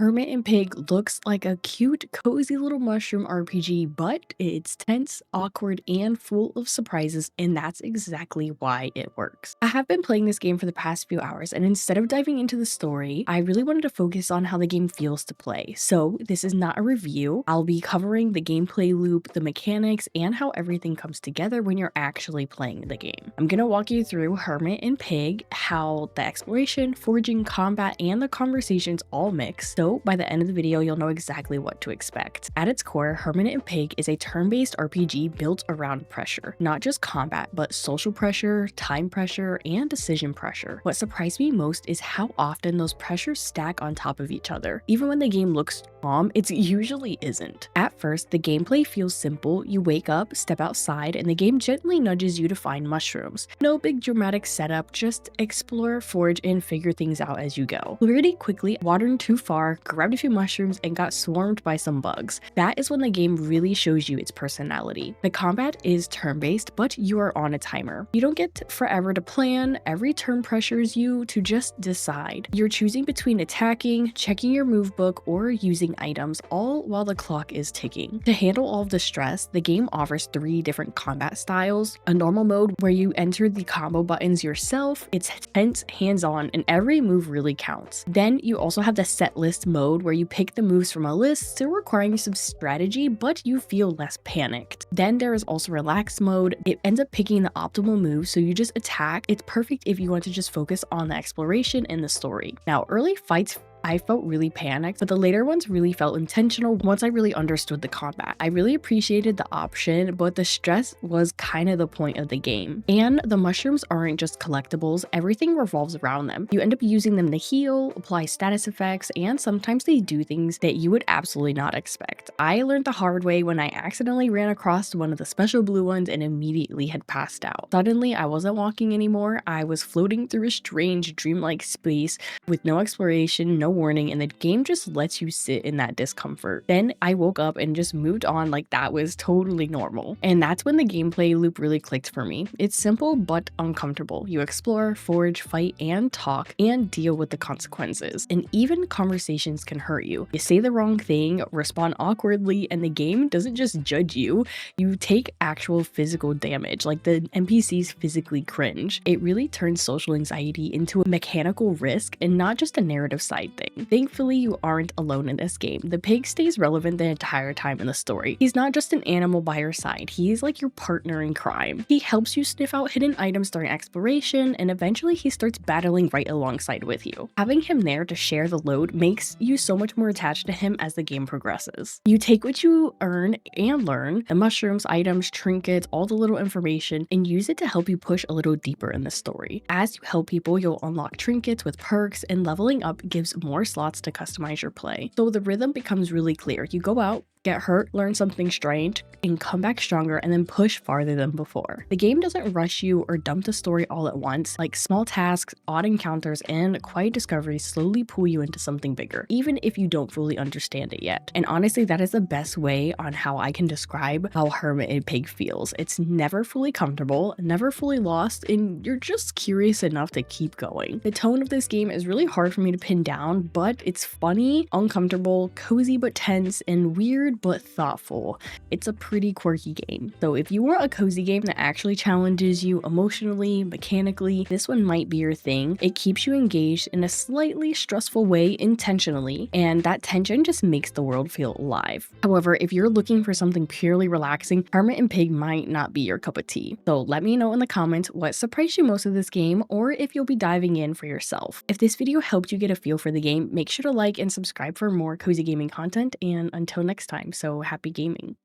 Hermit and Pig looks like a cute, cozy little mushroom RPG, but it's tense, awkward, and full of surprises, and that's exactly why it works. I have been playing this game for the past few hours, and instead of diving into the story, I really wanted to focus on how the game feels to play. So, this is not a review. I'll be covering the gameplay loop, the mechanics, and how everything comes together when you're actually playing the game. I'm gonna walk you through Hermit and Pig, how the exploration, foraging, combat, and the conversations all mix. So by the end of the video, you'll know exactly what to expect. At its core, Hermit and Pig is a turn-based RPG built around pressure. Not just combat, but social pressure, time pressure, and decision pressure. What surprised me most is how often those pressures stack on top of each other. Even when the game looks calm, it usually isn't. At first, the gameplay feels simple. You wake up, step outside, and the game gently nudges you to find mushrooms. No big dramatic setup, just explore, forage, and figure things out as you go. Pretty quickly, wandered too far, grabbed a few mushrooms, and got swarmed by some bugs. That is when the game really shows you its personality. The combat is turn-based, but you are on a timer. You don't get forever to plan. Every turn pressures you to just decide. You're choosing between attacking, checking your move book, or using items, all while the clock is ticking. To handle all of the stress, the game offers 3 different combat styles. A normal mode where you enter the combo buttons yourself. It's tense, hands-on, and every move really counts. Then you also have the set list mode where you pick the moves from a list, still requiring some strategy, but you feel less panicked. Then there is also relaxed mode. It ends up picking the optimal move, so you just attack. It's perfect if you want to just focus on the exploration and the story. Now, early fights I felt really panicked, but the later ones really felt intentional once I really understood the combat. I really appreciated the option, but the stress was kind of the point of the game. And the mushrooms aren't just collectibles, everything revolves around them. You end up using them to heal, apply status effects, and sometimes they do things that you would absolutely not expect. I learned the hard way when I accidentally ran across one of the special blue ones and immediately had passed out. Suddenly, I wasn't walking anymore, I was floating through a strange dreamlike space with no exploration, no warning, and the game just lets you sit in that discomfort. Then I woke up and just moved on like that was totally normal. And that's when the gameplay loop really clicked for me. It's simple but uncomfortable. You explore, forage, fight, and talk, and deal with the consequences. And even conversations can hurt you. You say the wrong thing, respond awkwardly, and the game doesn't just judge you. You take actual physical damage, like the NPCs physically cringe. It really turns social anxiety into a mechanical risk and not just a narrative side thing. Thankfully, you aren't alone in this game. The pig stays relevant the entire time in the story. He's not just an animal by your side, he's like your partner in crime. He helps you sniff out hidden items during exploration, and eventually he starts battling right alongside with you. Having him there to share the load makes you so much more attached to him as the game progresses. You take what you earn and learn, the mushrooms, items, trinkets, all the little information, and use it to help you push a little deeper in the story. As you help people, you'll unlock trinkets with perks, and leveling up gives more slots to customize your play. So the rhythm becomes really clear. You go out, get hurt, learn something strange, and come back stronger and then push farther than before. The game doesn't rush you or dump the story all at once. Like small tasks, odd encounters, and quiet discoveries slowly pull you into something bigger, even if you don't fully understand it yet. And honestly, that is the best way on how I can describe how Hermit and Pig feels. It's never fully comfortable, never fully lost, and you're just curious enough to keep going. The tone of this game is really hard for me to pin down, but it's funny, uncomfortable, cozy but tense, and weird but thoughtful. It's a pretty quirky game. So if you want a cozy game that actually challenges you emotionally, mechanically, this one might be your thing. It keeps you engaged in a slightly stressful way intentionally, and that tension just makes the world feel alive. However, if you're looking for something purely relaxing, Hermit and Pig might not be your cup of tea. So let me know in the comments what surprised you most of this game, or if you'll be diving in for yourself. If this video helped you get a feel for the game, make sure to like and subscribe for more cozy gaming content, and until next time, so happy gaming.